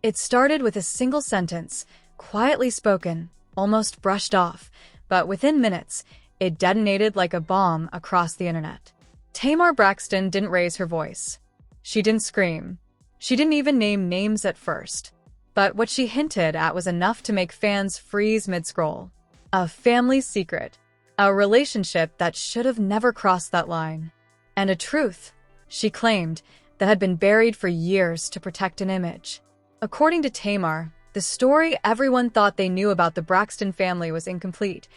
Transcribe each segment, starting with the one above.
It started with a single sentence, quietly spoken, almost brushed off, but within minutes, it detonated like a bomb across the internet. Tamar Braxton didn't raise her voice. She didn't scream. She didn't even name names at first. But what she hinted at was enough to make fans freeze mid-scroll. A family secret. A relationship that should have never crossed that line. And a truth, she claimed, that had been buried for years to protect an image. According to Tamar, the story everyone thought they knew about the Braxton family was incomplete,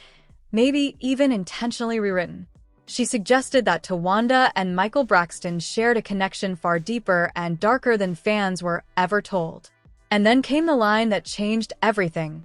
maybe even intentionally rewritten. She suggested that Towanda and Michael Braxton shared a connection far deeper and darker than fans were ever told. And then came the line that changed everything.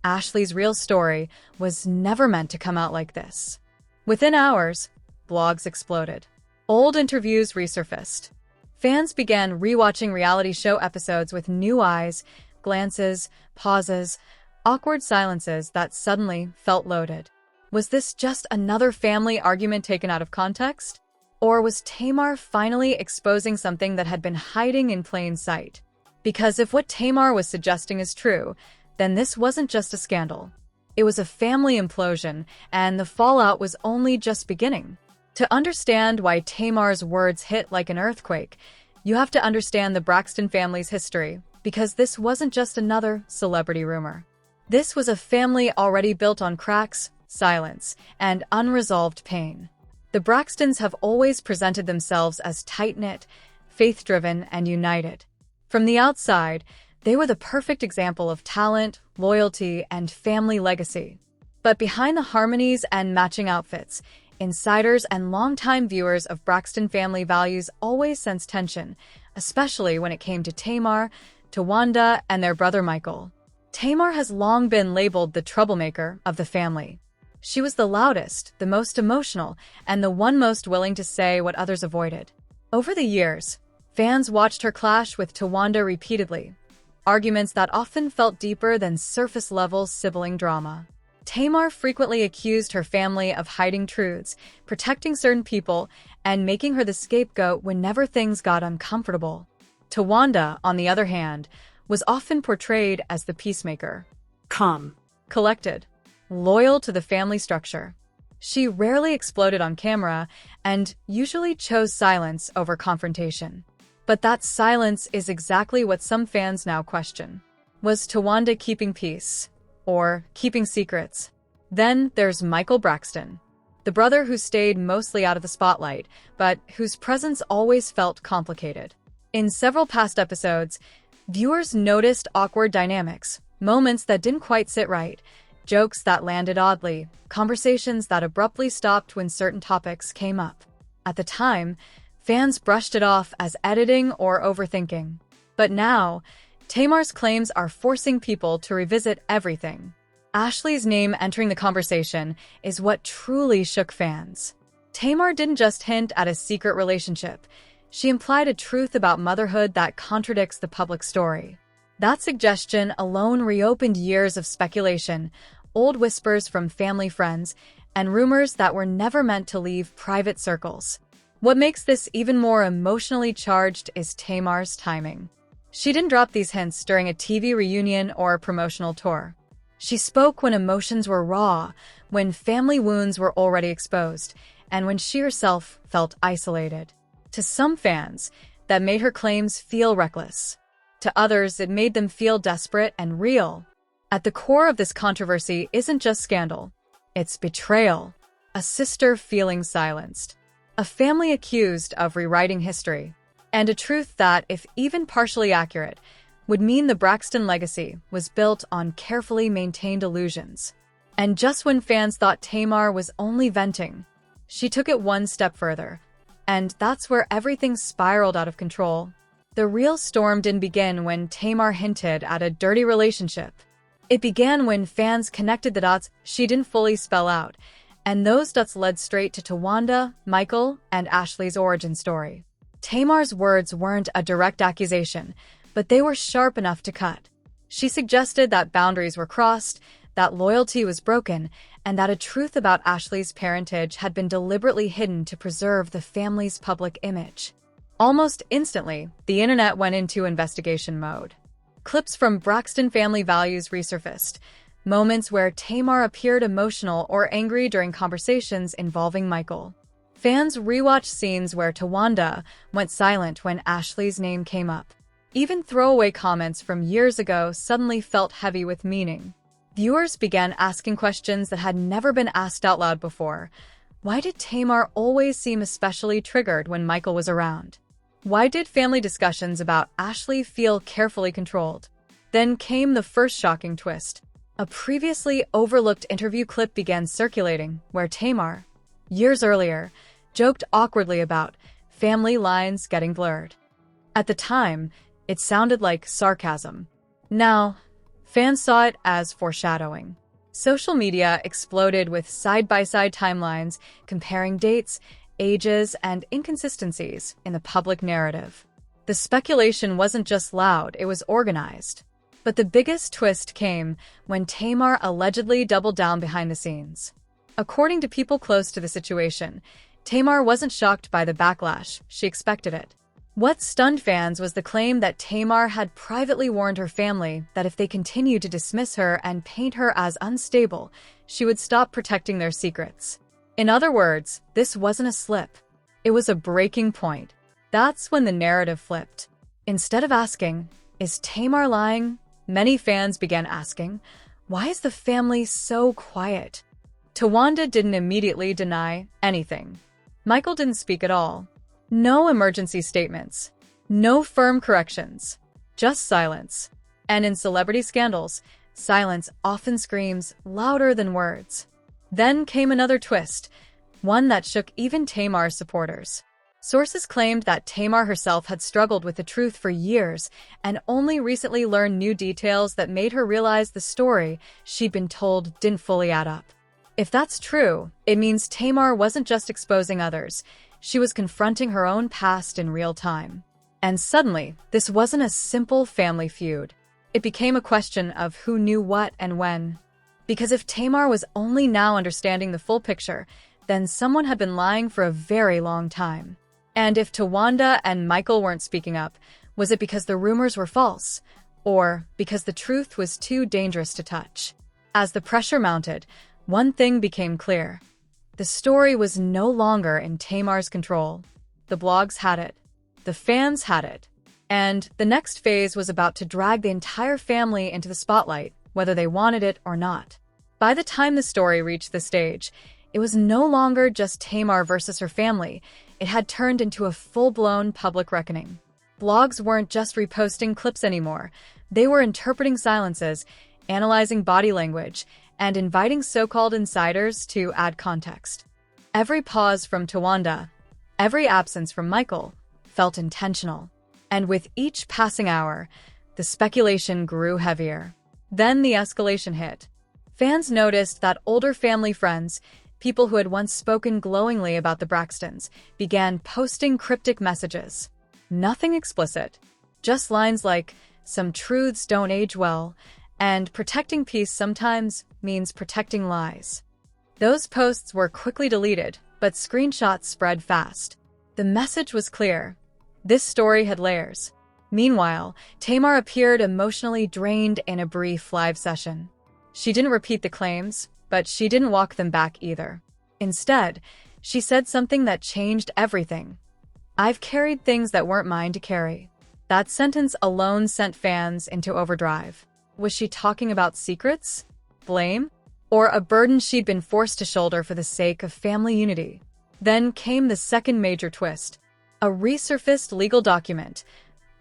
Ashlee's real story was never meant to come out like this. Within hours, blogs exploded. Old interviews resurfaced. Fans began rewatching reality show episodes with new eyes, glances, pauses, awkward silences that suddenly felt loaded. Was this just another family argument taken out of context? Or was Tamar finally exposing something that had been hiding in plain sight? Because if what Tamar was suggesting is true, then this wasn't just a scandal. It was a family implosion, and the fallout was only just beginning. To understand why Tamar's words hit like an earthquake, you have to understand the Braxton family's history, because this wasn't just another celebrity rumor. This was a family already built on cracks, silence, and unresolved pain. The Braxtons have always presented themselves as tight-knit, faith-driven, and united. From the outside, they were the perfect example of talent, loyalty, and family legacy. But behind the harmonies and matching outfits, insiders and longtime viewers of Braxton family values always sensed tension, especially when it came to Tamar, Towanda, and their brother Michael. Tamar has long been labeled the troublemaker of the family. She was the loudest, the most emotional, and the one most willing to say what others avoided. Over the years, fans watched her clash with Towanda repeatedly, arguments that often felt deeper than surface-level sibling drama. Tamar frequently accused her family of hiding truths, protecting certain people, and making her the scapegoat whenever things got uncomfortable. Towanda, on the other hand, was often portrayed as the peacemaker. Calm. Collected. Loyal to the family structure. She rarely exploded on camera and usually chose silence over confrontation. But that silence is exactly what some fans now question. Was Towanda keeping peace? Or keeping secrets? Then there's Michael Braxton, the brother who stayed mostly out of the spotlight, but whose presence always felt complicated. In several past episodes, viewers noticed awkward dynamics, moments that didn't quite sit right, jokes that landed oddly, conversations that abruptly stopped when certain topics came up. At the time, fans brushed it off as editing or overthinking. But now, Tamar's claims are forcing people to revisit everything. Ashlee's name entering the conversation is what truly shook fans. Tamar didn't just hint at a secret relationship. She implied a truth about motherhood that contradicts the public story. That suggestion alone reopened years of speculation, old whispers from family friends, and rumors that were never meant to leave private circles. What makes this even more emotionally charged is Tamar's timing. She didn't drop these hints during a TV reunion or a promotional tour. She spoke when emotions were raw, when family wounds were already exposed, and when she herself felt isolated. To some fans, that made her claims feel reckless. To others, it made them feel desperate and real. At the core of this controversy isn't just scandal. It's betrayal, a sister feeling silenced, a family accused of rewriting history, and a truth that, if even partially accurate, would mean the Braxton legacy was built on carefully maintained illusions. And just when fans thought Tamar was only venting, she took it one step further. And that's where everything spiraled out of control. The real storm didn't begin when Tamar hinted at a dirty relationship. It began when fans connected the dots she didn't fully spell out, and those dots led straight to Towanda, Michael, and Ashlee's origin story. Tamar's words weren't a direct accusation, but they were sharp enough to cut. She suggested that boundaries were crossed, that loyalty was broken, and that a truth about Ashlee's parentage had been deliberately hidden to preserve the family's public image. Almost instantly, the internet went into investigation mode. Clips from Braxton Family Values resurfaced, moments where Tamar appeared emotional or angry during conversations involving Michael. Fans rewatched scenes where Towanda went silent when Ashlee's name came up. Even throwaway comments from years ago suddenly felt heavy with meaning. Viewers began asking questions that had never been asked out loud before. Why did Tamar always seem especially triggered when Michael was around? Why did family discussions about Ashlee feel carefully controlled? Then came the first shocking twist. A previously overlooked interview clip began circulating where Tamar, years earlier, joked awkwardly about family lines getting blurred. At the time, it sounded like sarcasm. Now, fans saw it as foreshadowing. Social media exploded with side-by-side timelines comparing dates, ages, and inconsistencies in the public narrative. The speculation wasn't just loud, it was organized. But the biggest twist came when Tamar allegedly doubled down behind the scenes. According to people close to the situation, Tamar wasn't shocked by the backlash, she expected it. What stunned fans was the claim that Tamar had privately warned her family that if they continued to dismiss her and paint her as unstable, she would stop protecting their secrets. In other words, this wasn't a slip. It was a breaking point. That's when the narrative flipped. Instead of asking, "Is Tamar lying?" many fans began asking, "Why is the family so quiet?" Towanda didn't immediately deny anything. Michael didn't speak at all. No emergency statements. No firm corrections. Just silence. And in celebrity scandals, silence often screams louder than words. Then came another twist, one that shook even Tamar's supporters. Sources claimed that Tamar herself had struggled with the truth for years and only recently learned new details that made her realize the story she'd been told didn't fully add up. If that's true, it means Tamar wasn't just exposing others. She was confronting her own past in real time. And suddenly, this wasn't a simple family feud. It became a question of who knew what and when. Because if Tamar was only now understanding the full picture, then someone had been lying for a very long time. And if Towanda and Michael weren't speaking up, was it because the rumors were false? Or because the truth was too dangerous to touch? As the pressure mounted, one thing became clear. The story was no longer in Tamar's control. The blogs had it. The fans had it. And the next phase was about to drag the entire family into the spotlight, whether they wanted it or not. By the time the story reached the stage, it was no longer just Tamar versus her family. It had turned into a full-blown public reckoning. Blogs weren't just reposting clips anymore. They were interpreting silences, analyzing body language, and inviting so-called insiders to add context. Every pause from Towanda, every absence from Michael, felt intentional. And with each passing hour, the speculation grew heavier. Then the escalation hit. Fans noticed that older family friends, people who had once spoken glowingly about the Braxtons, began posting cryptic messages. Nothing explicit, just lines like, "Some truths don't age well," and "protecting peace sometimes means protecting lies." Those posts were quickly deleted, but screenshots spread fast. The message was clear. This story had layers. Meanwhile, Tamar appeared emotionally drained in a brief live session. She didn't repeat the claims, but she didn't walk them back either. Instead, she said something that changed everything. "I've carried things that weren't mine to carry." That sentence alone sent fans into overdrive. Was she talking about secrets? Blame? Or a burden she'd been forced to shoulder for the sake of family unity? Then came the second major twist. A resurfaced legal document,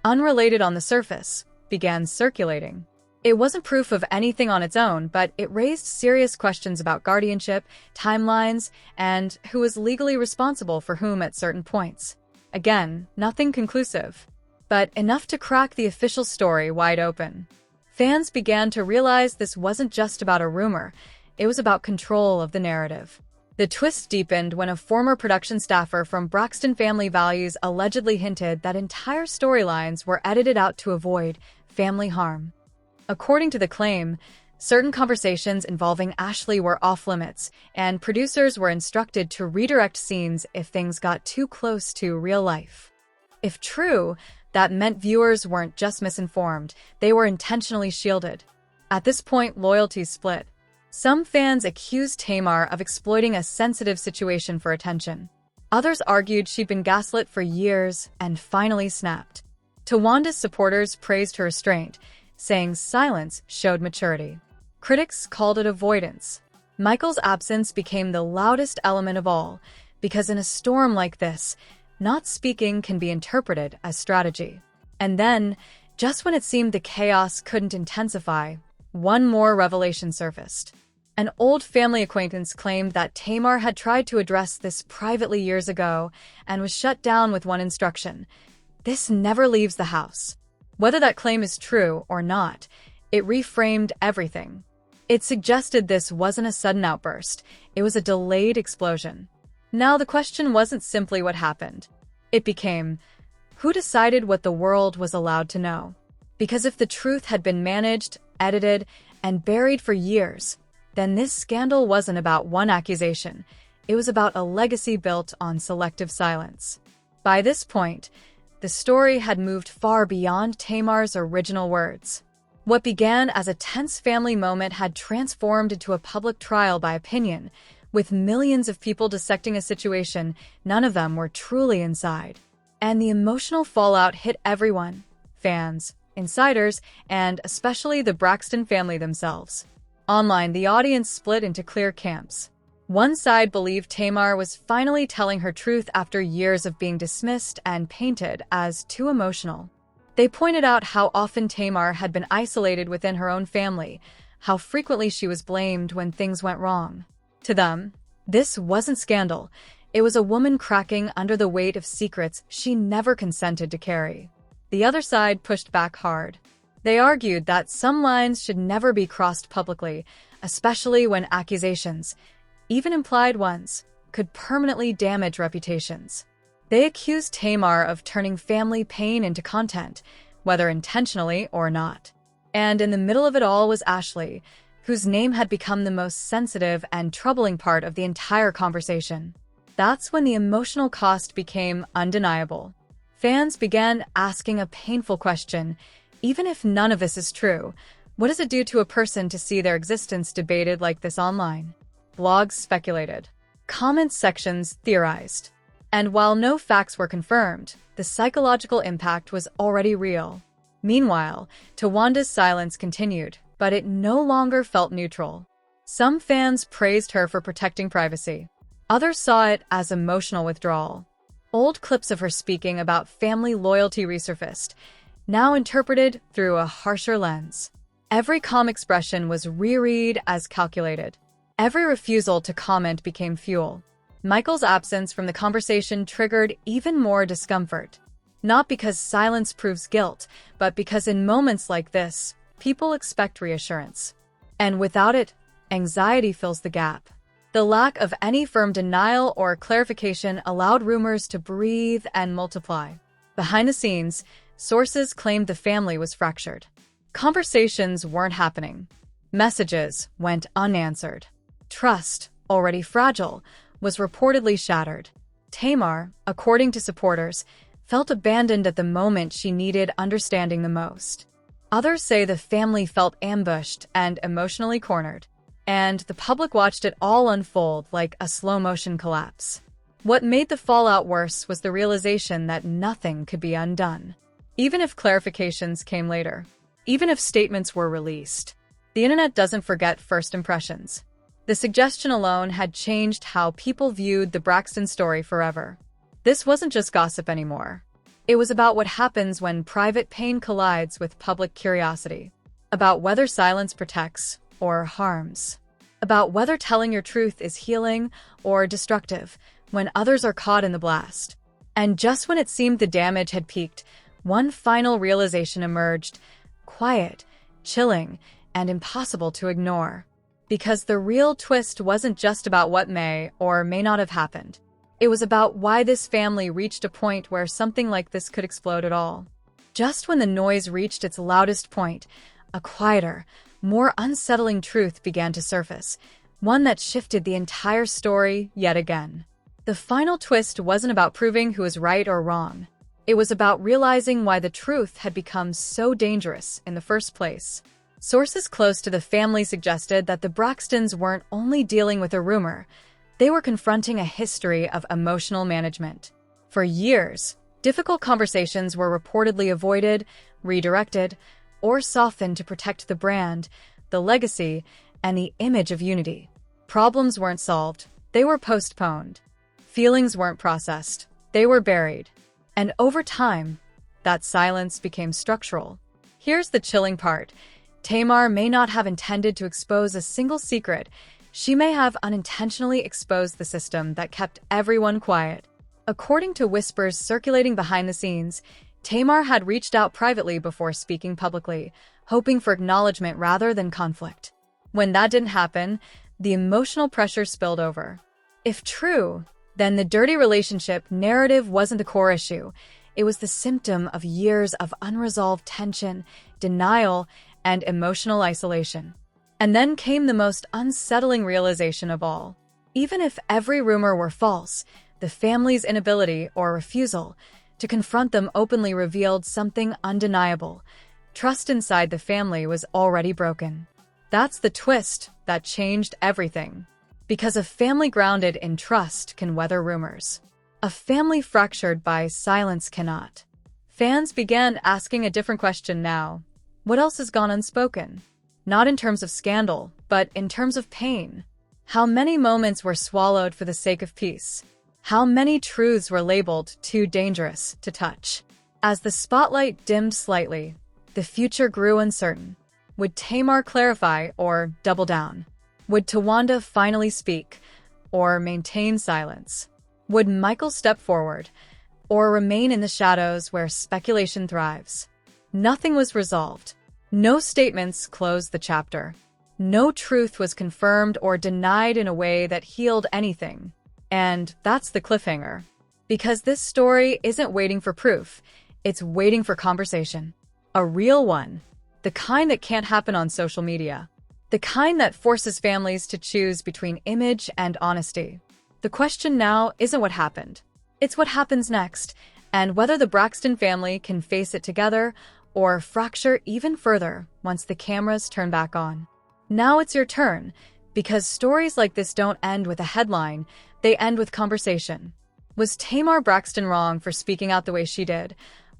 unrelated on the surface, began circulating. It wasn't proof of anything on its own, but it raised serious questions about guardianship, timelines, and who was legally responsible for whom at certain points. Again, nothing conclusive, but enough to crack the official story wide open. Fans began to realize this wasn't just about a rumor, it was about control of the narrative. The twist deepened when a former production staffer from Braxton Family Values allegedly hinted that entire storylines were edited out to avoid family harm. According to the claim, certain conversations involving Ashlee were off-limits, and producers were instructed to redirect scenes if things got too close to real life. If true, That meant viewers weren't just misinformed, they were intentionally shielded. At this point, loyalties split. Some fans accused Tamar of exploiting a sensitive situation for attention. Others argued she'd been gaslit for years and finally snapped. Towanda's supporters praised her restraint, saying silence showed maturity. Critics called it avoidance. Michael's absence became the loudest element of all, because in a storm like this, not speaking can be interpreted as strategy. And then, just when it seemed the chaos couldn't intensify, one more revelation surfaced. An old family acquaintance claimed that Tamar had tried to address this privately years ago and was shut down with one instruction: "This never leaves the house." Whether that claim is true or not, it reframed everything. It suggested this wasn't a sudden outburst, it was a delayed explosion. Now the question wasn't simply what happened. It became, who decided what the world was allowed to know? Because if the truth had been managed, edited, and buried for years, then this scandal wasn't about one accusation. It was about a legacy built on selective silence. By this point, the story had moved far beyond Tamar's original words. What began as a tense family moment had transformed into a public trial by opinion, with millions of people dissecting a situation none of them were truly inside. And the emotional fallout hit everyone: fans, insiders, and especially the Braxton family themselves. Online, the audience split into clear camps. One side believed Tamar was finally telling her truth after years of being dismissed and painted as too emotional. They pointed out how often Tamar had been isolated within her own family, how frequently she was blamed when things went wrong. To them, this wasn't scandal. It was a woman cracking under the weight of secrets she never consented to carry. The other side pushed back hard. They argued that some lines should never be crossed publicly, especially when accusations, even implied ones, could permanently damage reputations. They accused Tamar of turning family pain into content, whether intentionally or not. And in the middle of it all was Ashlee, whose name had become the most sensitive and troubling part of the entire conversation. That's when the emotional cost became undeniable. Fans began asking a painful question: even if none of this is true, what does it do to a person to see their existence debated like this online? Blogs speculated. Comment sections theorized. And while no facts were confirmed, the psychological impact was already real. Meanwhile, Towanda's silence continued, but it no longer felt neutral. Some fans praised her for protecting privacy. Others saw it as emotional withdrawal. Old clips of her speaking about family loyalty resurfaced, now interpreted through a harsher lens. Every calm expression was reread as calculated. Every refusal to comment became fuel. Michael's absence from the conversation triggered even more discomfort. Not because silence proves guilt, but because in moments like this, people expect reassurance. And without it, anxiety fills the gap. The lack of any firm denial or clarification allowed rumors to breathe and multiply. Behind the scenes, sources claimed the family was fractured. Conversations weren't happening. Messages went unanswered. Trust, already fragile, was reportedly shattered. Tamar, according to supporters, felt abandoned at the moment she needed understanding the most. Others say the family felt ambushed and emotionally cornered, and the public watched it all unfold like a slow-motion collapse. What made the fallout worse was the realization that nothing could be undone. Even if clarifications came later, even if statements were released, the internet doesn't forget first impressions. The suggestion alone had changed how people viewed the Braxton story forever. This wasn't just gossip anymore. It was about what happens when private pain collides with public curiosity. About whether silence protects or harms. About whether telling your truth is healing or destructive when others are caught in the blast. And just when it seemed the damage had peaked, one final realization emerged: quiet, chilling, and impossible to ignore. Because the real twist wasn't just about what may or may not have happened. It was about why this family reached a point where something like this could explode at all. Just when the noise reached its loudest point, a quieter, more unsettling truth began to surface, one that shifted the entire story yet again. The final twist wasn't about proving who was right or wrong. It was about realizing why the truth had become so dangerous in the first place. Sources close to the family suggested that the Braxtons weren't only dealing with a rumor, they were confronting a history of emotional management. For years, difficult conversations were reportedly avoided, redirected, or softened to protect the brand, the legacy, and the image of unity. Problems weren't solved, they were postponed. Feelings weren't processed, they were buried. And over time, that silence became structural. Here's the chilling part. Tamar may not have intended to expose a single secret. She may have unintentionally exposed the system that kept everyone quiet. According to whispers circulating behind the scenes, Tamar had reached out privately before speaking publicly, hoping for acknowledgement rather than conflict. When that didn't happen, the emotional pressure spilled over. If true, then the dirty relationship narrative wasn't the core issue. It was the symptom of years of unresolved tension, denial, and emotional isolation. And then came the most unsettling realization of all. Even if every rumor were false, the family's inability or refusal to confront them openly revealed something undeniable. Trust inside the family was already broken. That's the twist that changed everything. Because a family grounded in trust can weather rumors. A family fractured by silence cannot. Fans began asking a different question now. What else has gone unspoken? Not in terms of scandal, but in terms of pain. How many moments were swallowed for the sake of peace? How many truths were labeled too dangerous to touch? As the spotlight dimmed slightly, the future grew uncertain. Would Tamar clarify or double down? Would Towanda finally speak or maintain silence? Would Michael step forward or remain in the shadows where speculation thrives? Nothing was resolved. No statements closed the chapter. No truth was confirmed or denied in a way that healed anything. And that's the cliffhanger. Because this story isn't waiting for proof, it's waiting for conversation. A real one. The kind that can't happen on social media. The kind that forces families to choose between image and honesty. The question now isn't what happened. It's what happens next, and whether the Braxton family can face it together or fracture even further once the cameras turn back on. Now it's your turn, because stories like this don't end with a headline, they end with conversation. Was Tamar Braxton wrong for speaking out the way she did?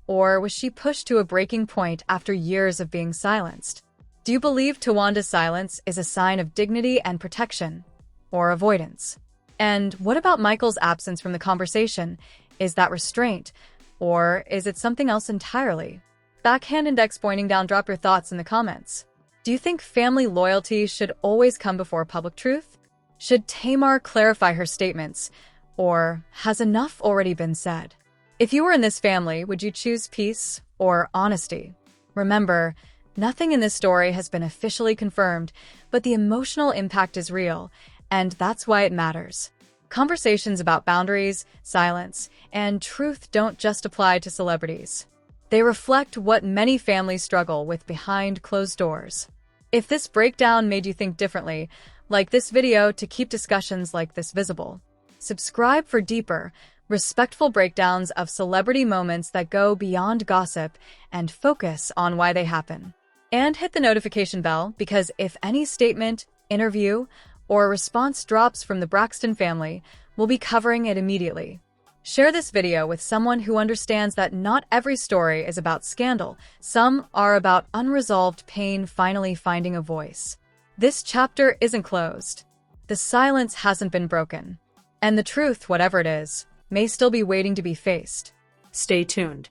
Or was she pushed to a breaking point after years of being silenced? Do you believe Towanda's silence is a sign of dignity and protection, or avoidance? And what about Michael's absence from the conversation? Is that restraint, or is it something else entirely? Backhand index pointing down, drop your thoughts in the comments. Do you think family loyalty should always come before public truth? Should Tamar clarify her statements, or has enough already been said? If you were in this family, would you choose peace or honesty? Remember, nothing in this story has been officially confirmed, but the emotional impact is real, and that's why it matters. Conversations about boundaries, silence, and truth don't just apply to celebrities. They reflect what many families struggle with behind closed doors. If this breakdown made you think differently, like this video to keep discussions like this visible. Subscribe for deeper, respectful breakdowns of celebrity moments that go beyond gossip and focus on why they happen. And hit the notification bell, because if any statement, interview, or response drops from the Braxton family, we'll be covering it immediately. Share this video with someone who understands that not every story is about scandal. Some are about unresolved pain finally finding a voice. This chapter isn't closed. The silence hasn't been broken. And the truth, whatever it is, may still be waiting to be faced. Stay tuned.